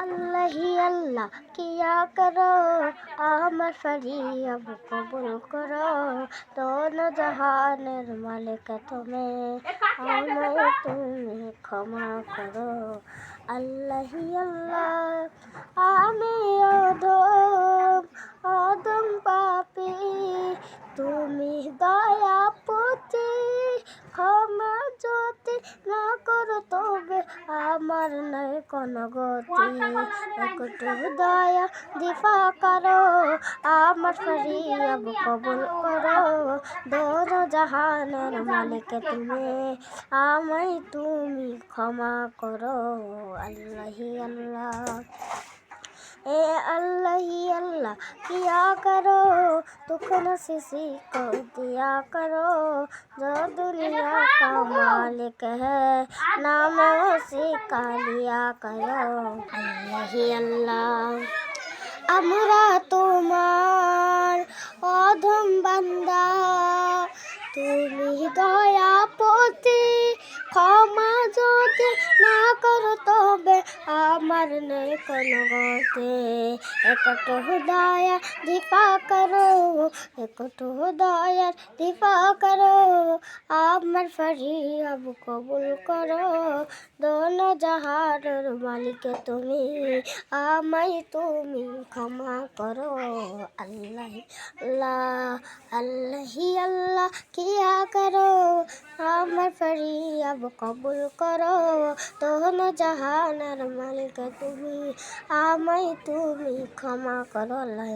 আল্লাহি আল্লাহ কিয়া করো আমার ফরিয়াদ কবুল করো দোনো জাহানের মালিক তুমি আমায় তুমি ক্ষমা করো আল্লাহি আল্লাহ আমি অধম অধম পাপী তুমি দয়াপতি ক্ষমা যদি না করো তবে আমার নাই কোনো গতি একটু দয়া দিফা করো আমার ফরিয়াদ কবুল করো দোনো জাহানের মালিক তুমি আমায় তুমি ক্ষমা করো আল্লাহি আল্লাহ ए अल्लाह ही अल्लाह किया करो दुख नसीसी को दिया करो जो दुनिया का मालिक है नाम उसी का लिया करो अल्लाह ही अल्लाह আমরা তোমার অধম বান্দা তুমি দয়াপতি ক্ষমা যদি না করো তবে আমার নেই কোনো গতি একটু দয়া দিফা করো একটু দয়ার দিফা করো আমার ফরিয়াদ কবুল করো দোনো জাহানের মালিক তুমি আমায় তুমি ক্ষমা করো আল্লাহ আল্লাহ আল্লাহি আল্লাহ কিয়া করো আমার ফরিয়াদ কবুল করো দোনো জাহানের মালিক তুমি আমায় তুমি ক্ষমা করো আল্লাহ।